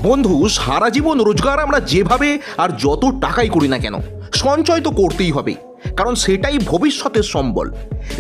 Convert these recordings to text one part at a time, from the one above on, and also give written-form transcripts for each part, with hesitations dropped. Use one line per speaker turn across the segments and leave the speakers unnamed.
বন্ধু, সারা জীবন রোজগার আমরা যেভাবে আর যত টাকাই করি না কেন, সঞ্চয় তো করতেই হবে, কারণ সেটাই ভবিষ্যতের সম্বল।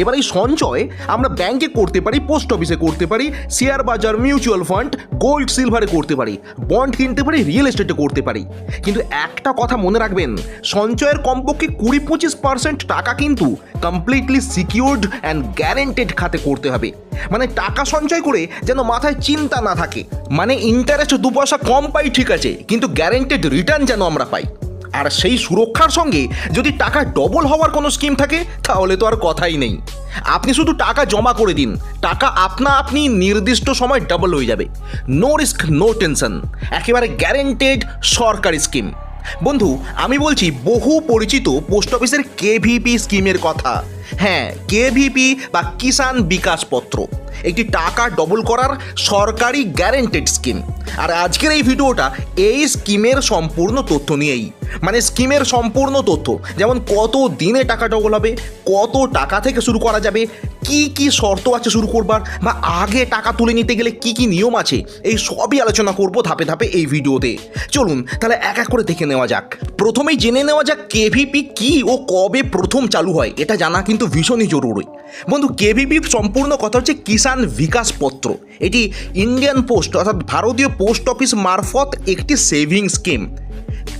এবার এই সঞ্চয় আমরা ব্যাংকে করতে পারি, পোস্ট অফিসে করতে পারি, শেয়ার বাজার, মিউচুয়াল ফান্ড, গোল্ড সিলভারে করতে পারি, বন্ড কিনতে পারি, রিয়েল এস্টেটে করতে পারি। কিন্তু একটা কথা মনে রাখবেন, সঞ্চয়ের কমপক্ষে 20-25% টাকা কিন্তু কমপ্লিটলি সিকিউরড অ্যান্ড গ্যারেন্টেড খাতে করতে হবে। মানে টাকা সঞ্চয় করে যেন মাথায় চিন্তা না থাকে, মানে ইন্টারেস্ট 2 পয়সা কম পাই ঠিক আছে, কিন্তু গ্যারেন্টেড রিটার্ন যেন আমরা পাই। আর সেই সুরক্ষার সঙ্গে যদি টাকা ডবল হওয়ার কোনো স্কিম থাকে তাহলে তো আর কথাই নেই। আপনি শুধু টাকা জমা করে দিন, টাকা আপনি নির্দিষ্ট সময় ডাবল হয়ে যাবে। নো রিস্ক, নো টেনশন, একেবারে গ্যারেন্টেড সরকারি স্কিম। বন্ধু, আমি বলছি বহু পরিচিত পোস্ট অফিসের কেভিপি স্কিমের কথা। হ্যাঁ, কেভিপি বা কিষাণ বিকাশ পত্র একটি টাকা ডবল করার সরকারি গ্যারেন্টেড স্কিম। আর আজকের এই ভিডিওটা এই স্কিমের সম্পূর্ণ তথ্য নিয়েই, মানে স্কিমের সম্পূর্ণ তথ্য, যেমন কত দিনে টাকা ডবল হবে, কত টাকা থেকে শুরু করা যাবে, কি কি শর্ত আছে শুরু করবার, বা আগে টাকা তুলে নিতে গেলে কি কি নিয়ম আছে, এই সবই আলোচনা করব ধাপে ধাপে এই ভিডিওতে। চলুন তাহলে এক এক করে দেখে নেওয়া যাক। প্রথমেই জেনে নেওয়া যাক কেভিপি কি ও কবে প্রথম চালু হয়, এটা জানা কিন্তু ভীষণই জরুরি। বন্ধু, কেভিপির সম্পূর্ণ কথা হচ্ছে কিষাণ বিকাশ পত্র। এটি ইন্ডিয়ান পোস্ট অর্থাৎ ভারতীয় পোস্ট অফিস মারফত একটি সেভিং স্কিম।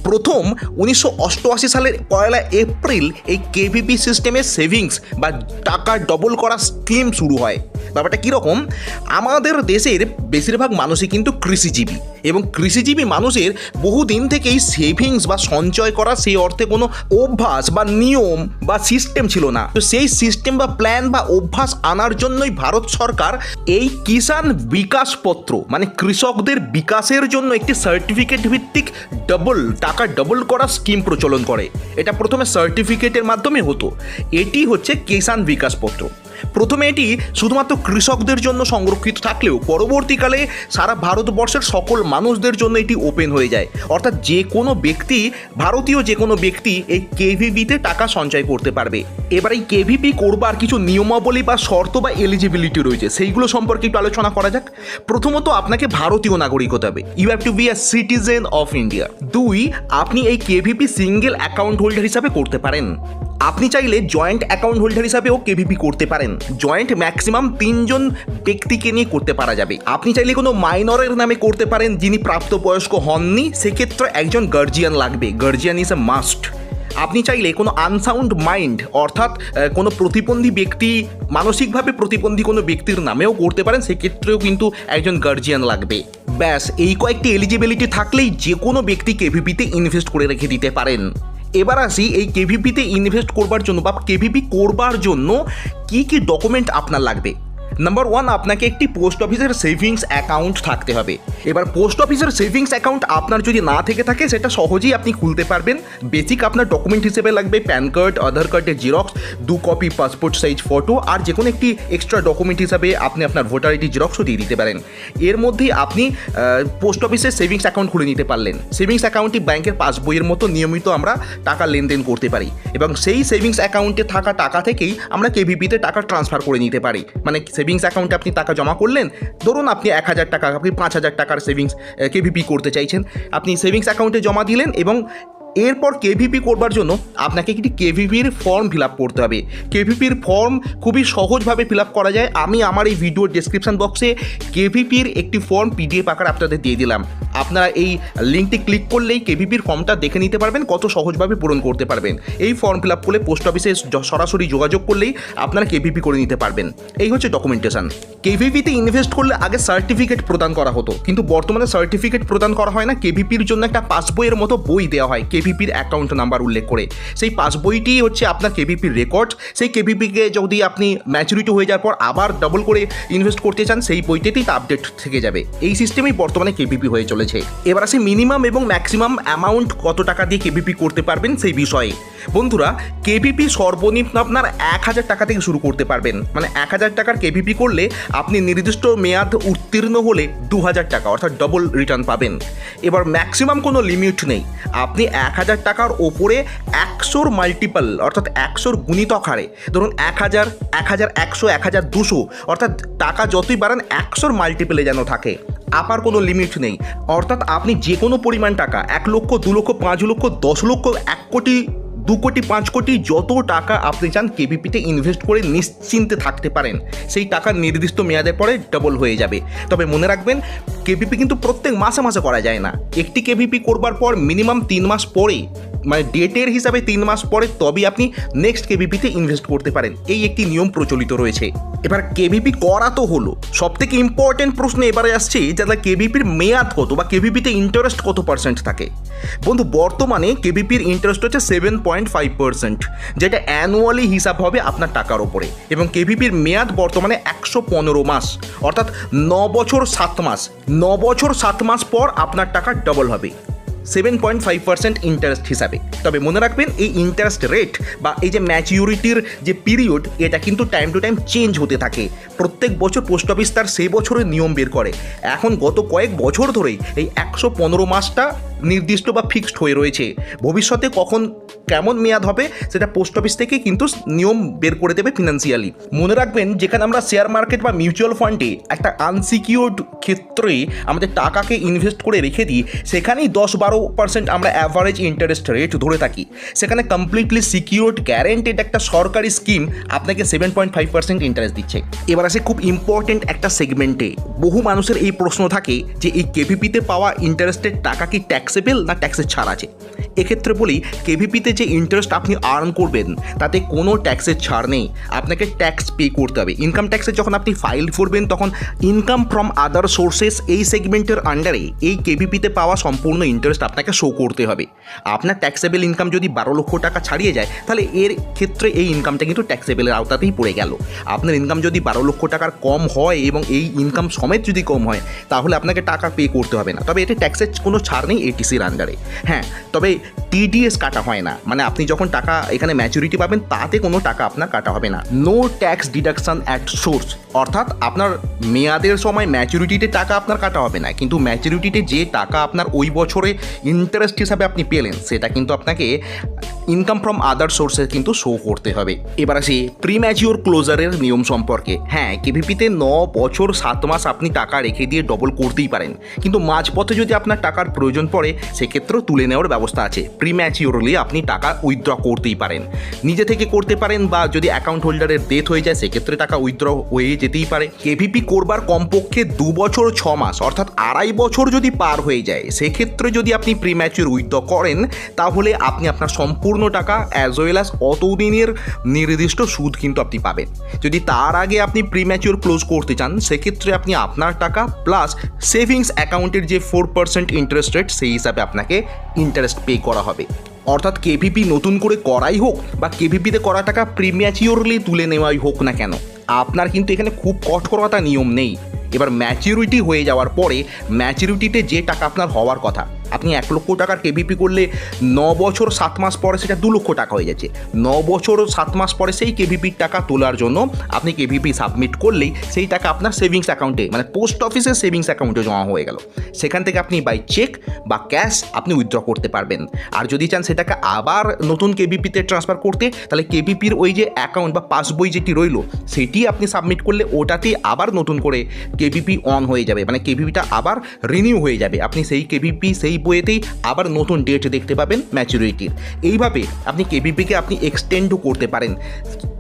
প্রথম 1988 সালের 1 এপ্রিল এই কেভিপি সিস্টেমের সেভিংস বা টাকা ডবল করা স্কিম শুরু হয়। ব্যাপারটা কীরকম, আমাদের দেশের বেশিরভাগ মানুষই কিন্তু কৃষিজীবী, এবং কৃষিজীবী মানুষের বহুদিন থেকেই সেভিংস বা সঞ্চয় করা সেই অর্থে কোনো অভ্যাস বা নিয়ম বা সিস্টেম ছিল না। তো সেই সিস্টেম বা প্ল্যান বা অভ্যাস আনার জন্যই ভারত সরকার এই কিষাণ বিকাশ পত্র, মানে কৃষকদের বিকাশের জন্য একটি সার্টিফিকেট ভিত্তিক টাকা ডবল করা স্কিম প্রচলন করে। এটা প্রথমে সার্টিফিকেটের মাধ্যমে হতো। এটি হচ্ছে কিষাণ বিকাশ পত্র। প্রথমে এটি শুধুমাত্র কৃষকদের জন্য সংরক্ষিত থাকলেও পরবর্তীকালে সারা ভারতবর্ষের সকল মানুষদের জন্য এটি ওপেন হয়ে যায়। অর্থাৎ যে কোনো ব্যক্তি, ভারতীয় যে কোনো ব্যক্তি এই কেভিপিতে টাকা সঞ্চয় করতে পারবে। এবার এই কেভিপি করবার কিছু নিয়মাবলী বা শর্ত বা এলিজিবিলিটি রয়েছে, সেইগুলো সম্পর্কে একটু আলোচনা করা যাক। প্রথমত, আপনাকে ভারতীয় নাগরিক হতে হবে। You have to be a citizen of India. 2, আপনি এই কেভিপি সিঙ্গেল অ্যাকাউন্ট হোল্ডার হিসাবে করতে পারেন। আপনি চাইলে জয়েন্ট অ্যাকাউন্ট হোল্ডার হিসাবেও কেভিপি করতে পারেন। জয়েন্ট ম্যাক্সিমাম 3 জন ব্যক্তিকে নিয়ে করতে পারা যাবে। আপনি চাইলে কোনো মাইনরের নামে করতে পারেন যিনি প্রাপ্তবয়স্ক হননি, সেক্ষেত্রে একজন গার্জিয়ান লাগবে। Guardian is a must. আপনি চাইলে কোনো আনসাউন্ড মাইন্ড অর্থাৎ কোনো প্রতিবন্ধী ব্যক্তি, মানসিকভাবে প্রতিবন্ধী কোনো ব্যক্তির নামেও করতে পারেন, সেক্ষেত্রেও কিন্তু একজন গার্জিয়ান লাগবে। ব্যাস, এই কয়েকটি এলিজিবিলিটি থাকলেই যে কোনো ব্যক্তি কেভিপিতে ইনভেস্ট করে রেখে দিতে পারেন। এবার আসি এই কেভিপিতে ইনভেস্ট করবার জন্য বা কেভিপি করবার জন্য কি কি ডকুমেন্ট আপনার লাগবে। নাম্বার 1, আপনাকে একটি পোস্ট অফিসের সেভিংস অ্যাকাউন্ট থাকতে হবে। এবার পোস্ট অফিসের সেভিংস অ্যাকাউন্ট আপনার যদি না থেকে থাকে, সেটা সহজেই আপনি খুলতে পারবেন। বেসিক আপনার ডকুমেন্ট হিসেবে লাগবে প্যান কার্ড, আধার কার্ডের xerox, 2 copy passport size photo, আর যে কোনো একটি এক্সট্রা ডকুমেন্ট হিসাবে আপনি আপনার ভোটার আইডি জেরক্সও দিয়ে দিতে পারেন। এর মধ্যেই আপনি পোস্ট অফিসের সেভিংস অ্যাকাউন্ট খুলে নিতে পারলেন। সেভিংস অ্যাকাউন্টটি ব্যাংকের পাসবইয়ের মতো নিয়মিত আমরা টাকা লেনদেন করতে পারি, এবং সেই সেভিংস অ্যাকাউন্টে থাকা টাকা থেকেই আমরা কেভিপিতে টাকা ট্রান্সফার করে নিতে পারি। মানে সেভিংস অ্যাকাউন্টে আপনি টাকা জমা করলেন, ধরুন আপনি 1000 টাকা, আপনি 5000 টাকার সেভিংস কেভিপি করতে চাইছেন, আপনি সেভিংস অ্যাকাউন্টে জমা দিলেন, এবং এরপর কেভিপি করবার জন্য আপনাকে একটি কেভিপির ফর্ম ফিল আপ করতে হবে। কেভিপির ফর্ম খুবই সহজভাবে ফিল আপ করা যায়। আমি আমার এই ভিডিওর ডেসক্রিপশন বক্সে কেভিপির একটি ফর্ম পিডিএফ আকারে আপনাদের দিয়ে দিলাম। আপনারা এই লিঙ্কটি ক্লিক করলেই কেভিপির ফর্মটা দেখে নিতে পারবেন, কত সহজভাবে পূরণ করতে পারবেন। এই ফর্ম ফিল আপ করলে পোস্ট অফিসে সরাসরি যোগাযোগ করলেই আপনারা কেভিপি করে নিতে পারবেন। এই হচ্ছে ডকুমেন্টেশন। কেভিপিতে ইনভেস্ট করলে আগে সার্টিফিকেট প্রদান করা হতো, কিন্তু বর্তমানে সার্টিফিকেট প্রদান করা হয় না। কেভিপির জন্য একটা পাসবইয়ের মতো বই দেওয়া হয় কেভিপির অ্যাকাউন্ট নাম্বার উল্লেখ করে। সেই পাসবইটি হচ্ছে আপনার কেভিপির রেকর্ড। সেই কেভিপিকে যদি আপনি ম্যাচুরিটি হয়ে যাওয়ার পর আবার ডবল করে ইনভেস্ট করতে চান, সেই বইটিতেই তা আপডেট থেকে যাবে। এই সিস্টেমেই বর্তমানে কেভিপি হয়ে চলেছে। এবার আসে মিনিমাম এবং ম্যাক্সিমাম অ্যামাউন্ট কত টাকা দিয়ে কেভিপি করতে পারবেন সেই বিষয়ে। বন্ধুরা, কেভিপি সর্বনিম্ন আপনার 1000 টাকা থেকে শুরু করতে পারবেন। মানে 1000 টাকার কেভিপি করলে আপনি নির্দিষ্ট মেয়াদ উত্তীর্ণ হলে 2000 টাকা অর্থাৎ ডবল রিটার্ন পাবেন। এবার ম্যাক্সিমাম কোনো লিমিট নেই, আপনি 1000 টাকার ওপরে 100-র মাল্টিপল অর্থাৎ 100-র গুণিতক হারে, ধরুন 1000, 1100, 1200, অর্থাৎ টাকা যতই বাড়ান 100-র মাল্টিপলে যেন থাকে, আপার কোনো লিমিট নেই। অর্থাৎ আপনি যে কোনো পরিমাণ টাকা, 1 লক্ষ, 2 লক্ষ, 5 লক্ষ, 10 লক্ষ, 1 কোটি, 2 কোটি, 5 কোটি, যত টাকা আপনি চান কেভিপিতে ইনভেস্ট করে নিশ্চিন্তে থাকতে পারেন। সেই টাকা নির্দিষ্ট মেয়াদের পরে ডবল হয়ে যাবে। তবে মনে রাখবেন, কেভিপি কিন্তু প্রত্যেক মাসে মাসে করা যায় না। একটি কেভিপি করবার পর মিনিমাম 3 মাস পরে, মানে ডেটের হিসাবে 3 মাস পরে তবেই আপনি নেক্সট কেভিপিতে ইনভেস্ট করতে পারেন। এই একটি নিয়ম প্রচলিত রয়েছে। এবার কেভিপি করা তো হলো, সবথেকে ইম্পর্টেন্ট প্রশ্ন এবারে আসছে যারা কেভিপির মেয়াদ কত বা কেভিপিতে ইন্টারেস্ট কত পার্সেন্ট থাকে। বন্ধু, বর্তমানে কেভিপির ইন্টারেস্ট হচ্ছে 7.5%, যেটা অ্যানুয়ালি হিসাব হবে আপনার টাকার ওপরে, এবং কেভিপির মেয়াদ বর্তমানে 115 মাস, অর্থাৎ 9 বছর 7 মাস। 9 বছর 7 মাস পর আপনার টাকা ডবল হবে 7.5% ইন্টারেস্ট হিসাবে। তবে মনে রাখবেন, এই ইন্টারেস্ট রেট বা এই যে ম্যাচিউরিটির যে পিরিয়ড, এটা কিন্তু টাইম টু টাইম চেঞ্জ হতে থাকে। প্রত্যেক বছর পোস্ট অফিস তার সেই বছরের নিয়ম বের করে। এখন গত কয়েক বছর ধরেই এই 115 মাসটা নির্দিষ্ট বা ফিক্সড হয়ে রয়েছে। ভবিষ্যতে কখন কেমন মেয়াদ হবে সেটা পোস্ট অফিস থেকে কিন্তু নিয়ম বের করে দেবে ফিনান্সিয়ালি। মনে রাখবেন, যেখানে আমরা শেয়ার মার্কেট বা মিউচুয়াল ফান্ডে একটা আনসিকিউরড ক্ষেত্রে আমাদের টাকাকে ইনভেস্ট করে রেখে দিই, সেখানেই 10-12% আমরা অ্যাভারেজ ইন্টারেস্ট রেট ধরে থাকি। সেখানে কমপ্লিটলি সিকিউরড গ্যারেন্টেড একটা সরকারি স্কিম আপনাকে 7.5% ইন্টারেস্ট দিচ্ছে। এবার আসে খুব ইম্পর্টেন্ট একটা সেগমেন্টে। বহু মানুষের এই প্রশ্ন থাকে যে এই কেভিপিতে পাওয়া ইন্টারেস্টের টাকা কি ট্যাক্সেবল না ট্যাক্সের ছাড় আছে। এক্ষেত্রে বলি, কেভিপিতে যে ইন্টারেস্ট আপনি আর্ন করবেন তাতে কোনো ট্যাক্সের ছাড় নেই, আপনাকে ট্যাক্স পে করতে হবে। ইনকাম ট্যাক্সের যখন আপনি ফাইল করবেন তখন ইনকাম ফ্রম আদার সোর্সেস এই সেগমেন্টের আন্ডারে এই কেভিপিতে পাওয়া সম্পূর্ণ ইন্টারেস্ট আপনাকে শো করতে হবে। আপনার ট্যাক্সেবল ইনকাম যদি 12 লক্ষ টাকা ছাড়িয়ে যায়, তাহলে এর ক্ষেত্রে এই ইনকামটা কিন্তু ট্যাক্সেবলের আওতাতেই পড়ে গেল। আপনার ইনকাম যদি 12 লক্ষ টাকার কম হয় এবং এই ইনকাম সমেত যদি কম হয়, তাহলে আপনাকে টাকা পে করতে হবে না। তবে এতে ট্যাক্সের কোনো ছাড় নেই এটিসির আন্ডারে। হ্যাঁ, তবে টিডিএস কাটা হয় না, মানে আপনি যখন টাকা এখানে ম্যাচুরিটি পাবেন তাতে কোনো টাকা আপনার কাটা হবে না। No tax deduction at source, অর্থাৎ আপনার মেয়াদের সময় ম্যাচুরিটিতে টাকা আপনার কাটা হবে না, কিন্তু ম্যাচুরিটিতে যে টাকা আপনার ওই বছরে ইন্টারেস্ট হিসাবে আপনি পেলেন সেটা কিন্তু আপনাকে ইনকাম ফ্রম আদার সোর্সে কিন্তু শো করতে হবে। এবার আসি প্রি ম্যাচিওর ক্লোজারের নিয়ম সম্পর্কে। হ্যাঁ, কেভিপিতে 9 বছর 7 মাস আপনি টাকা রেখে দিয়ে ডবল করতেই পারেন, কিন্তু মাঝপথে যদি আপনার টাকার প্রয়োজন পড়ে সেক্ষেত্রেও তুলে নেওয়ার ব্যবস্থা আছে। প্রি ম্যাচিওরলি আপনি টাকা উইথড্র করতেই পারেন, নিজে থেকে করতে পারেন, বা যদি অ্যাকাউন্ট হোল্ডারের ডেথ হয়ে যায় সেক্ষেত্রে টাকা উইথড্র হয়ে যেতেই পারে। কেভিপি করবার কমপক্ষে 2 বছর 6 মাস অর্থাৎ 2.5 বছর যদি পার হয়ে যায়, সেক্ষেত্রে যদি আপনি প্রি ম্যাচিওর উইথড্র করেন তাহলে আপনি আপনার সম্পূর্ণ টাকা অ্যাজ ওয়েল অ্যাজ অতদিনের নির্দিষ্ট সুদ কিন্তু আপনি পাবেন। যদি তার আগে আপনি প্রি ম্যাচিওর ক্লোজ করতে চান, সেক্ষেত্রে আপনি আপনার টাকা প্লাস সেভিংস অ্যাকাউন্টের যে 4% ইন্টারেস্ট রেট সেই হিসাবে আপনাকে ইন্টারেস্ট পে করা হবে। অর্থাৎ কেভিপি নতুন করে করাই হোক বা কেভিপিতে করা টাকা প্রিম্যাচিওরলি তুলে নেওয়াই হোক না কেন, আপনার কিন্তু এখানে খুব কঠোরতা নিয়ম নেই। এবার ম্যাচিউরিটি হয়ে যাওয়ার পরে ম্যাচিউরিটিতে যে টাকা আপনার হওয়ার কথা, আপনি 1 লক্ষ টাকার কেভিপি করলে 9 বছর 7 মাস পরে সেটা 2 লক্ষ টাকা হয়ে যাচ্ছে। 9 বছর 7 মাস পরে সেই কেভিপির টাকা তোলার জন্য আপনি কেভিপি সাবমিট করলেই সেই টাকা আপনার সেভিংস অ্যাকাউন্টে, মানে পোস্ট অফিসের সেভিংস অ্যাকাউন্টে জমা হয়ে গেল। সেখান থেকে আপনি বাই চেক বা ক্যাশ আপনি উইথড্র করতে পারবেন। আর যদি চান সেটাকে আবার নতুন কেভিপিতে ট্রান্সফার করতে, তাহলে কেভিপির ওই যে অ্যাকাউন্ট বা পাসবই যেটি রইল সেটি আপনি সাবমিট করলে ওটাতেই আবার নতুন করে কেভিপি অন হয়ে যাবে, মানে কেভিপিটা আবার রিনিউ হয়ে যাবে। আপনি সেই কেভিপি সেই বইয়েতেই আবার নতুন ডেট দেখতে পাবেন ম্যাচুরিটির। এইভাবে আপনি কেভিপিকে আপনি এক্সটেন্ডও করতে পারেন।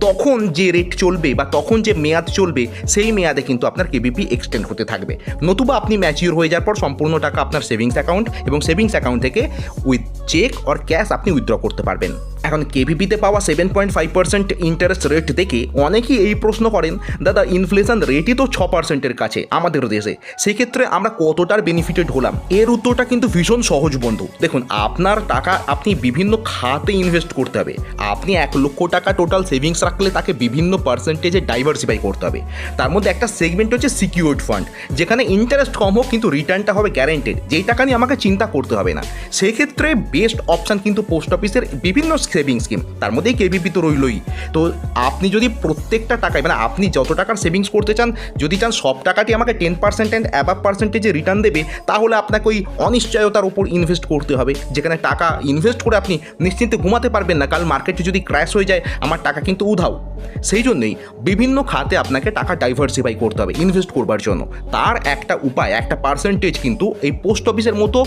তখন যে রেট চলবে বা তখন যে মেয়াদ চলবে সেই মেয়াদে কিন্তু আপনার কেভিপি এক্সটেন্ড হতে থাকবে। নতুবা আপনি ম্যাচিওর হয়ে যাওয়ার পর সম্পূর্ণ টাকা আপনার সেভিংস অ্যাকাউন্ট এবং সেভিংস অ্যাকাউন্ট থেকে উইথ চেক অর ক্যাশ আপনি উইথড্র করতে পারবেন। এখন কেভিপিতে পাওয়া 7.5% ইন্টারেস্ট রেট দেখে অনেকেই এই প্রশ্ন করেন, দাদা ইনফ্লেশন রেটই তো 6%-এর কাছে আমাদের দেশে, সেক্ষেত্রে আমরা কতটার বেনিফিটেড হলাম? এর উত্তরটা কিন্তু ভীষণ সহজ বন্ধু। দেখুন, আপনার টাকা আপনি বিভিন্ন খাতে ইনভেস্ট করতে হবে। আপনি 1 লক্ষ টাকা টোটাল সেভিংস রাখলে তাকে বিভিন্ন পার্সেন্টেজে ডাইভার্সিফাই করতে হবে। তার মধ্যে একটা সেগমেন্ট হচ্ছে সিকিউরড ফান্ড, যেখানে ইন্টারেস্ট কম হোক কিন্তু রিটার্নটা হবে গ্যারেন্টেড, যেই টাকা নিয়ে আমাকে চিন্তা করতে হবে না। সেক্ষেত্রে বেস্ট অপশান কিন্তু পোস্ট অফিসের বিভিন্ন সেভিং স্কিম, তার মধ্যেই কেভিপি তো রইলই। তো আপনি যদি প্রত্যেকটা টাকায় মানে আপনি যত টাকার সেভিংস করতে চান, যদি চান সব টাকাটি আমাকে 10% অ্যান্ড অ্যাবাভ পার্সেন্টেজে রিটার্ন দেবে, তাহলে আপনাকে ওই অনিশ্চয়তার উপর ইনভেস্ট করতে হবে, যেখানে টাকা ইনভেস্ট করে আপনি নিশ্চিন্তে ঘুমাতে পারবেন না, কাল মার্কেটে যদি ক্র্যাশ হয়ে যায় আমার টাকা কিন্তু উধাও। সেই জন্যই বিভিন্ন খাতে আপনাকে টাকা ডাইভার্সিফাই করতে হবে ইনভেস্ট করবার জন্য। তার একটা উপায়, একটা পার্সেন্টেজ কিন্তু এই পোস্ট অফিসের মতো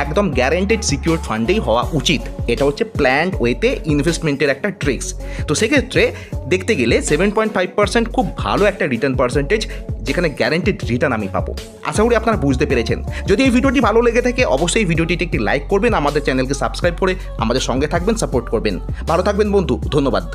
একদম গ্যারেন্টেড সিকিউর ফান্ডেই হওয়া উচিত। এটা হচ্ছে প্ল্যান্ড ওয়েতে ইনভেস্টমেন্টের একটা ট্রিক্স। তো সেক্ষেত্রে দেখতে গেলে 7.5% খুব ভালো একটা রিটার্ন পার্সেন্টেজ, যেখানে গ্যারেন্টেড রিটার্ন আমি পাবো। আশা করি আপনারা বুঝতে পেরেছেন। যদি এই ভিডিওটি ভালো লেগে থাকে অবশ্যই ভিডিওটিতে একটি লাইক করবেন, আমাদের চ্যানেলকে সাবস্ক্রাইব করে আমাদের সঙ্গে থাকবেন, সাপোর্ট করবেন। ভালো থাকবেন বন্ধু, ধন্যবাদ।